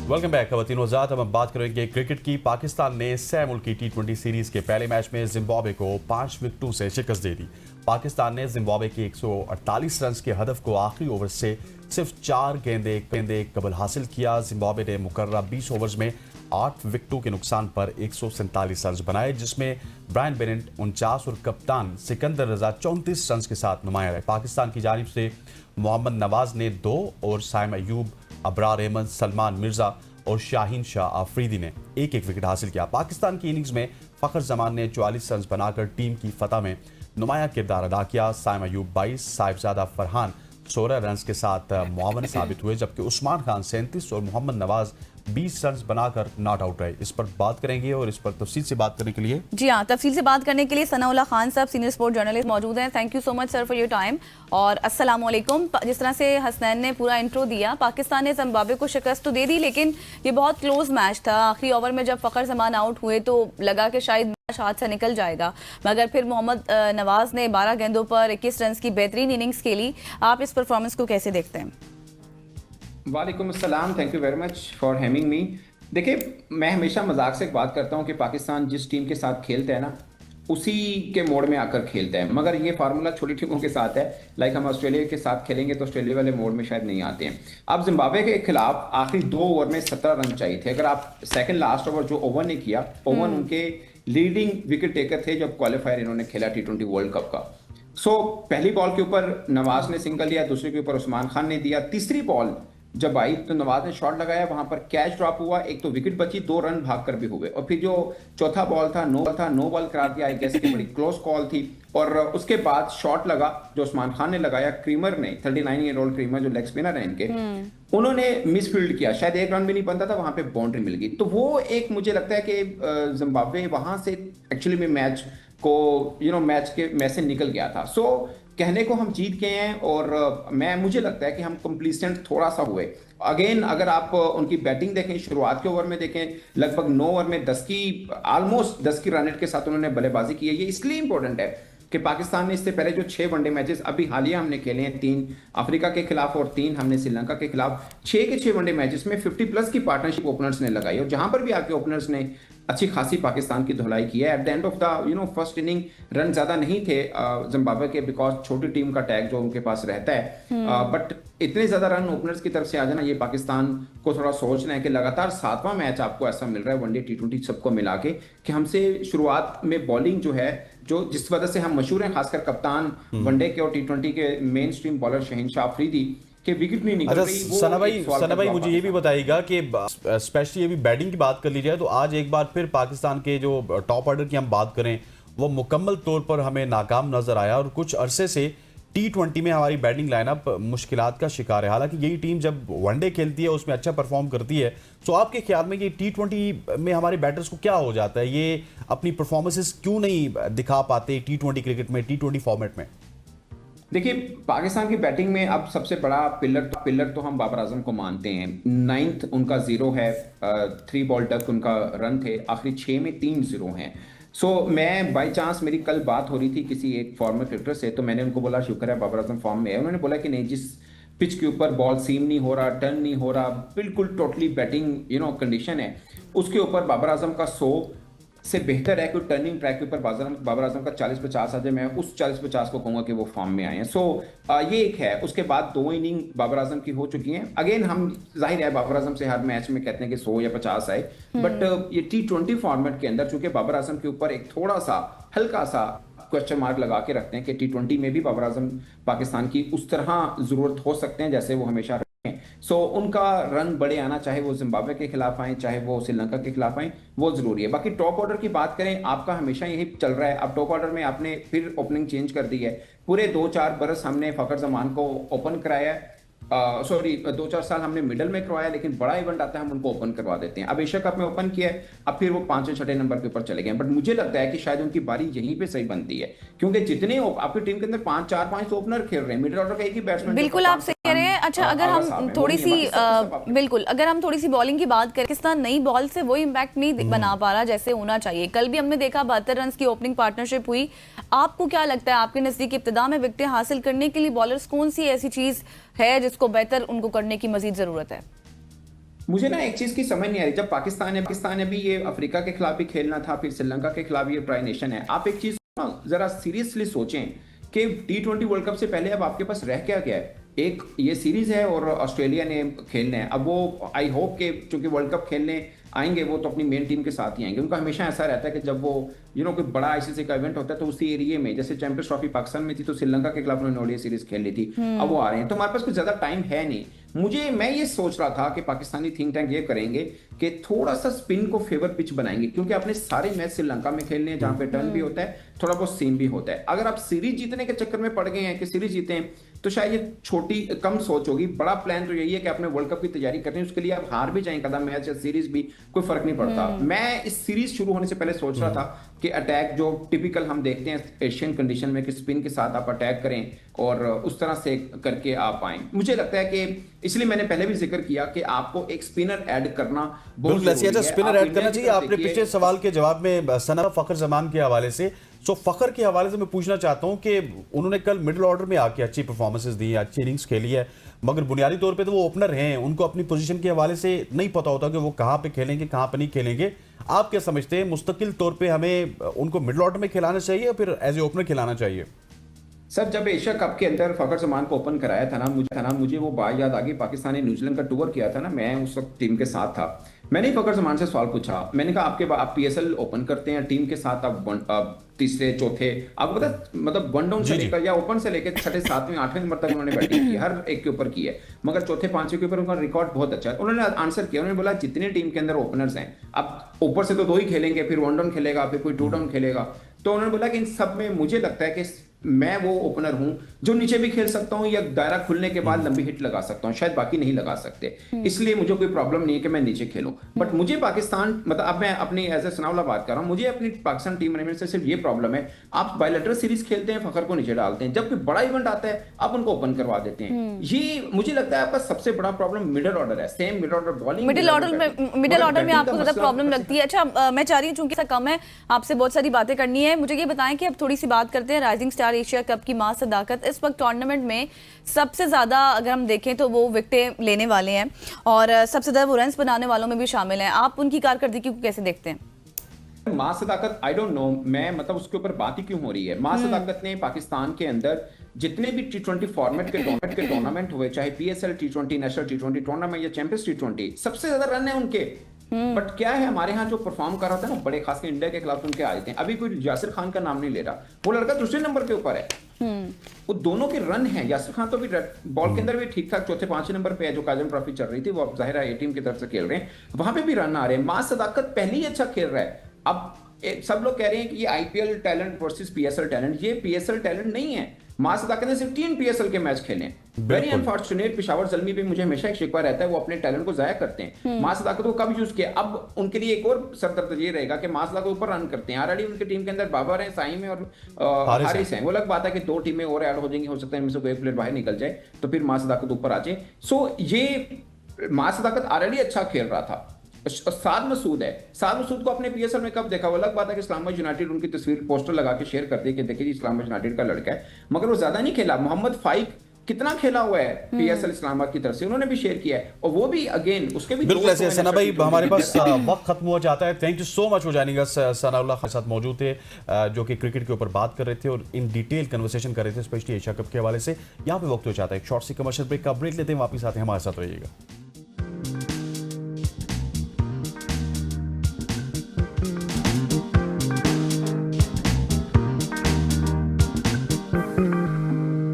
Welcome back खवातीन वज़ात। अब हम बात करेंगे क्रिकेट की। पाकिस्तान ने 6 मुल्की T20 सीरीज के पहले मैच में जिम्बाब्वे को 5 विकेटों से शिकस्त दे दी। पाकिस्तान ने जिम्बाब्वे की 148 रन के हदफ को आखिरी ओवर से सिर्फ 4 गेंदे कबल हासिल किया। जिम्बाब्वे ने मुकर्रर 20 ओवर्स में 8 विकेटों के नुकसान पर 147 रन बनाए, जिसमें ब्रायन बेनेट 49 और कप्तान सिकंदर रजा 34 रन के साथ नुमाया रहे। पाकिस्तान की जानिब से मोहम्मद नवाज ने 2 और साइम अयूब, अबरार अहमद, सलमान मिर्जा और शाहीन शाह आफरीदी ने एक विकेट हासिल किया। पाकिस्तान की इनिंग्स में फखर जमान ने 44 रन बनाकर टीम की फतह में नुमाया किरदार अदा किया। साइम अयूब 22, साहिबजादा फरहान 16 रन के साथ मुआवन साबित हुए, जबकि उस्मान खान 37 और मोहम्मद नवाज 20 रन बनाकर नॉट आउट रहे। इस पर बात करेंगे और इस पर तफसील से बात करने के लिए तफसील से बात करने के लिए सनाउल्लाह खान साहब, सीनियर स्पोर्ट जर्नलिस्ट मौजूद हैं। Thank you so much sir for your time और अस्सलाम वालेकुम। जिस तरह से हसनैन ने पूरा इंट्रो दिया, पाकिस्तान ने जिम्बाब्वे को शिकस्त तो दे दी, लेकिन ये बहुत क्लोज मैच था। आखिरी ओवर में जब फखर जमान आउट हुए तो लगा कि शायद मैच हाथ से निकल जाएगा, मगर फिर मोहम्मद नवाज ने 12 गेंदों पर 21 रन की बेहतरीन इनिंग्स खेली। आप इस परफॉर्मेंस को कैसे देखते हैं? वालेकुम अस्सलाम, thank you very much for having me. देखिए, मैं हमेशा मजाक से बात करता हूँ कि पाकिस्तान जिस टीम के साथ खेलता है ना, उसी के मोड़ में आकर खेलता है, मगर ये फार्मूला छोटी टीमों के साथ है। लाइक हम ऑस्ट्रेलिया के साथ खेलेंगे तो ऑस्ट्रेलिया वाले मोड़ में शायद नहीं आते हैं। अब जिम्बाब्वे के खिलाफ आखिरी 2 ओवर में 17 रन चाहिए थे। अगर आप सेकंड लास्ट ओवर जो ओवन ने किया, ओवन उनके लीडिंग विकेट टेकर थे जब क्वालिफायर इन्होंने खेला T20 वर्ल्ड कप का। पहली बॉल के ऊपर नवाज ने सिंगल लिया, दूसरे के ऊपर उस्मान खान ने दिया। तीसरी बॉल जब आई तो नवाज ने शॉट लगाया, वहां पर कैच ड्रॉप हुआ, एक तो विकेट बची, 2 रन भागकर भी हुए। और फिर जो चौथा बॉल था नो बॉल करार दिया। आई गेस की बड़ी क्लोज कॉल थी। और उसके बाद शॉट लगा जो उस्मान खान ने लगाया, क्रीमर ने, 39 ईयर ओल्ड क्रीमर जो लेग स्पिनर है इनके, उन्होंने मिसफील्ड किया, शायद 1 रन भी नहीं बनता था, वहां पे बाउंड्री मिल गई। तो वो एक मुझे लगता है कि जिम्बाब्वे वहां से एक्चुअली में मैच को मैच से निकल गया था। कहने को हम जीत गए हैं और मुझे लगता है कि हम कंप्लीसेंट थोड़ा सा हुए। अगेन अगर आप उनकी बैटिंग देखें, शुरुआत के ओवर में देखें, लगभग 9 ओवर में ऑलमोस्ट 10 की रन रेट के साथ उन्होंने बल्लेबाजी की है। ये इसलिए इंपॉर्टेंट है कि पाकिस्तान ने इससे पहले जो 6 वनडे मैचेस अभी हालिया हमने खेले हैं, 3 अफ्रीका के खिलाफ और 3 हमने श्रीलंका के खिलाफ, 6 के 6 वनडे मैचेस में 50 प्लस की पार्टनरशिप ओपनर्स ने लगाई और जहां पर भी आपके ओपनर्स ने अच्छी खासी पाकिस्तान की धुलाई की है। At the end of the first inning run ज्यादा नहीं थे जिम्बाब्वे के, बिकॉज छोटी टीम का टैग जो उनके पास रहता है, बट इतने ज्यादा रन ओपनर्स की तरफ से आ जाना, ये पाकिस्तान को थोड़ा सोचना है कि लगातार 7वां मैच आपको ऐसा मिल रहा है वनडे T20 सबको मिला के कि हमसे शुरुआत में बॉलिंग जो है, जो जिस वजह से हम मशहूर हैं, खासकर कप्तान वनडे के और T20 के main stream bowler Shaheen Shah Afridi के विकेट नहीं निकल रही। सना भाई मुझे ये भी बताइएगा कि स्पेशली अभी बैटिंग की बात कर ली जाए तो आज एक बार फिर पाकिस्तान के जो टॉप ऑर्डर की हम बात करें, वो मुकम्मल तौर पर हमें नाकाम नजर आया और कुछ अरसे से T20 में हमारी बैटिंग लाइनअप मुश्किलात का शिकार है। हालांकि यही टीम जब वनडे खेलती है उसमें अच्छा परफॉर्म करती है, तो आपके ख्याल में ये T20 में हमारे बैटर्स को क्या हो जाता है? ये अपनी परफॉर्मेंसेस क्यों नहीं दिखा पाते T20 क्रिकेट में, T20 फॉर्मेट में? देखिए, पाकिस्तान की बैटिंग में अब सबसे बड़ा पिलर तो हम बाबर आजम को मानते हैं। 9th उनका 0 है, 3 बॉल डक उनका रन थे, आखिरी 6 में 3 0 हैं। मैं बाई चांस, मेरी कल बात हो रही थी किसी एक फॉर्मर क्रिकेटर से, तो मैंने उनको बोला शुक्र है बाबर आजम फॉर्म में है। उन्होंने बोला कि नहीं, जिस पिच के ऊपर बॉल सीम नहीं हो रहा, टर्न नहीं हो रहा, बिल्कुल टोटली बैटिंग कंडीशन है, उसके ऊपर बाबर आजम का 100 से बेहतर है कि टर्निंग ट्रैक के ऊपर बाबर आजम का 40-50 आ जाए। मैं उस 40-50 को कहूंगा कि वो फॉर्म में आए हैं। ये एक है। उसके बाद 2 इनिंग बाबर आजम की हो चुकी हैं। अगेन हम जाहिर है बाबर आजम से हर मैच में कहते हैं कि 100 या 50 आए, बट ये T20 फॉर्मेट के अंदर चूंकि बाबर आजम के ऊपर एक थोड़ा सा हल्का सा क्वेश्चन मार्क लगा के रखते हैं कि T20 में भी बाबर आजम पाकिस्तान की उस तरह जरूरत हो सकते हैं जैसे वो हमेशा उनका रन बड़े आना, चाहे वो जिम्बाब्वे के खिलाफ आए, चाहे वो श्रीलंका के खिलाफ आए, वो जरूरी है। बाकी टॉप ऑर्डर की बात करें, आपका हमेशा यही चल रहा है। अब टॉप ऑर्डर में आपने फिर ओपनिंग चेंज कर दी है। पूरे 2-4 बरस हमने फखर जमान को ओपन कराया है, 2-4 साल हमने मिडल में करवाया, लेकिन बड़ा इवेंट आता है हम उनको ओपन करवा देते हैं। अब एशिया कप में ओपन किया है, अब फिर वो 5वें-6वें नंबर के ऊपर चले गए। बट मुझे लगता है कि शायद उनकी बारी यहीं पे सही बनती है, क्योंकि जितने आपकी टीम के अंदर 4-5 ओपनर खेल रहे हैं, मिडिल ऑर्डर का एक ही बैट्समैन। बिल्कुल आप सही कह रहे हैं। अच्छा, अगर हम थोड़ी सी बॉलिंग की बात करें, पाकिस्तान नई बॉल से वो इम्पैक्ट नहीं बना पा रहा जैसे होना चाहिए। कल भी हमने देखा 72 रन की ओपनिंग पार्टनरशिप हुई। आपको क्या लगता है, आपके नजदीक इब्तिदा में विकेटें हासिल करने के लिए बॉलर्स कौन सी ऐसी चीज है जिसको बेहतर उनको करने की मजीद जरूरत है? मुझे ना एक चीज की समझ नहीं आ रही, जब पाकिस्तान ने भी ये अफ्रीका के खिलाफ भी खेलना था, फिर श्रीलंका के खिलाफ ये ट्राई नेशन है, आप एक चीज जरा सीरियसली सोचें कि T20 वर्ल्ड कप से पहले अब आपके पास रह क्या गया है। एक ये सीरीज है और ऑस्ट्रेलिया ने खेलना है। अब वो आई होप के चूंकि वर्ल्ड कप खेलने आएंगे वो तो अपनी मेन टीम के साथ ही आएंगे। उनका हमेशा ऐसा रहता है कि जब वो कोई बड़ा आईसीसी का इवेंट होता है तो उसी एरिया में, जैसे चैंपियंस ट्रॉफी पाकिस्तान में थी तो श्रीलंका के खिलाफ उन्होंने ओडीआई सीरीज खेल ली थी, अब वो आ रहे हैं, तो हमारे पास कुछ ज्यादा टाइम है नहीं। मैं ये सोच रहा था कि पाकिस्तानी थिंक टैंक ये करेंगे कि थोड़ा सा स्पिन को फेवर पिच बनाएंगे, क्योंकि अपने सारे मैच श्रीलंका में खेलने हैं जहां पे टर्न भी होता है, थोड़ा बहुत सीम भी होता है। अगर आप सीरीज जीतने के चक्कर में पड़ गए हैं कि सीरीज जीते तो शायद ये छोटी कम सोच होगी। बड़ा प्लान तो यही है कि आपने वर्ल्ड कप की तैयारी करनी है, उसके लिए आप हार भी जाएं कदम मैच या सीरीज भी, कोई फर्क नहीं पड़ता। मैं इस सीरीज शुरू होने से पहले सोच रहा था कि अटैक जो टिपिकल हम देखते हैं एशियन कंडीशन में कि स्पिन के साथ आप अटैक करें और उस तरह से करके आप आए। मुझे लगता है कि इसलिए मैंने पहले भी जिक्र किया कि आपको एक स्पिनर ऐड करना बहुत जरूरी है। स्पिनर ऐड करना चाहिए। आपने पिछले सवाल के जवाब में सना फखर जमान के हवाले से, फखर के हवाले से मैं पूछना चाहता हूं कि उन्होंने कल मिडिल ऑर्डर में आके अच्छी परफॉर्मेंसेस दी, अच्छी इनिंग्स खेली है, मगर बुनियादी तौर पे तो वो ओपनर हैं, उनको अपनी पोजीशन के हवाले से नहीं पता होता कि वो कहां पे खेलेंगे कहां पे नहीं खेलेंगे। आप क्या समझते हैं, मुस्तकिल तौर पे हमें उनको मिडिल ऑर्डर में खिलाना चाहिए या फिर एज ए ओपनर खिलाना चाहिए? सर, जब एशिया कप के अंदर फखर जमान को ओपन कराया था ना, मुझे वो बात याद आ गई, पाकिस्तान ने न्यूजीलैंड का टूर किया था ना, मैं उस वक्त टीम के साथ था। मैंने फखर जमान से सवाल पूछा, मैंने कहा आप पीएसएल ओपन करते हैं टीम के साथ, आप तीसरे चौथे, आपको पता मतलब वन डाउन से लेकर या ओपन से लेकर छठे सातवें आठवें नंबर तक उन्होंने बैटिंग की, हर एक के ऊपर की है, मगर चौथे पांचवें के ऊपर उनका रिकॉर्ड बहुत अच्छा है। उन्होंने आंसर किया, उन्होंने बोला जितने टीम के अंदर ओपनर्स हैं, अब ऊपर से तो 2 ही खेलेंगे, फिर 1 डाउन खेलेगा, फिर कोई 2 डाउन खेलेगा, तो उन्होंने बोला कि इन सब में मुझे लगता है कि मैं वो ओपनर हूं जो नीचे भी खेल सकता हूं या दायरा खुलने के बाद लंबी हिट लगा सकता हूं, शायद बाकी नहीं लगा सकते, इसलिए मुझे कोई प्रॉब्लम नहीं है कि मैं नीचे खेलूं। बट मुझे पाकिस्तान मतलब अब मैं अपनी एज ए सनाउल्लाह बात कर रहा हूं, मुझे अपनी पाकिस्तान टीम मैनेजमेंट से सिर्फ ये प्रॉब्लम है, आप बायलैटरल सीरीज खेलते हैं, फखर को नीचे डालते हैं, जब कोई बड़ा इवेंट आता है आप उनको ओपन करवा देते हैं। ये मुझे लगता है आपका सबसे बड़ा प्रॉब्लम मिडिल ऑर्डर है, same middle order bowling, middle order में आपको ज्यादा प्रॉब्लम लगती है। अच्छा, मैं चाह रही हूँ चूंकि कम है, आपसे बहुत सारी बातें करनी है, मुझे ये बताएं कि अब थोड़ी सी बात करते हैं राइजिंग स्टार एशिया कप की सदाकत। इस वक्त टूर्नामेंट में सबसे ज्यादा अगर हम देखें तो वो विकेटें लेने वाले हैं और सबसे ज्यादा वो रन्स बनाने वालों में भी शामिल हैं। आप उनकी कारकर्दगी को कैसे देखते हैं? मां सदाकत आई डोंट नो, मैं मतलब उसके ऊपर बात ही क्यों हो रही है। मां सदाकत ने पाकिस्तान के अंदर जितने भी T20 फॉर्मेट के टूर्नामेंट हुए, चाहे PSL T20, national T20 tournament या चैंपियंस T20, सबसे ज्यादा रन है उनके। बट क्या है, हमारे यहाँ जो परफॉर्म कर रहा था ना बड़े, खासकर इंडिया के खिलाफ उनके आए थे, अभी कोई यासिर खान का नाम नहीं ले रहा, वो लड़का दूसरे नंबर के ऊपर है, वो दोनों के रन हैं। यासिर खान तो भी बॉल के अंदर भी ठीक ठाक चौथे पांचवें नंबर पे है, जो काजम ट्रॉफी चल रही थी, वो अब जाहिर है ए टीम की तरफ से खेल रहे हैं, वहां पे भी रन आ रहे हैं। मां सदाकत पहले ही अच्छा खेल रहा है। अब सब लोग कह रहे हैं कि ये IPL talent versus PSL talent, ये पीएसएल टैलेंट नहीं है। मां सदाकत ने सिर्फ 3 पीएसएल के मैच खेले, वेरी अनफॉर्चुनेट। पेशावर ज़ल्मी पे मुझे हमेशा एक शिकवा रहता है, वो अपने टैलेंट को जाया करते हैं। मां सदाकत को कब यूज किया, अब उनके लिए एक और सरदर्द ये रहेगा कि मां सदाकत ऊपर रन करते हैं। ऑलरेडी उनकी टीम के अंदर बाबर है, साइम है और हारिस है। वो अलग बात है कि 2 टीमें और ऐड हो जाएंगी, हो सकता है इनमें से कोई प्लेयर बाहर निकल जाए तो फिर मां सदाकत ऊपर आ जाए। सो ये मां सदाकत ऑलरेडी अच्छा खेल रहा था। साद मसूद को अपने पीएसएल में कब देखा, वो अलग बात है कि इस्लामाबाद यूनाइटेड उनकी तस्वीर पोस्टर लगा के शेयर कर दी कि देखिए जी इस्लामाबाद यूनाइटेड का लड़का है, मगर वो ज्यादा नहीं खेला। मोहम्मद फाइक कितना खेला हुआ है पीएसएल इस्लामाबाद की तरफ से, उन्होंने भी शेयर किया है, और वो भी अगेन उसके भी बिल्कुल ऐसे। सना भाई, हमारे पास वक्त खत्म हो जाता है। Thank you so much for joining us. Sanaullah के साथ मौजूद थे जो कि क्रिकेट के ऊपर बात कर रहे थे और इन डिटेल कन्वर्सेशन कर रहे थे, स्पेशली एशिया कप के हवाले से। यहाँ पे वक्त हो जाता है एक शॉर्ट सी कमर्शियल ब्रेक का। ब्रेक लेते हैं, वापस आते हैं, हमारे साथ रहिएगा।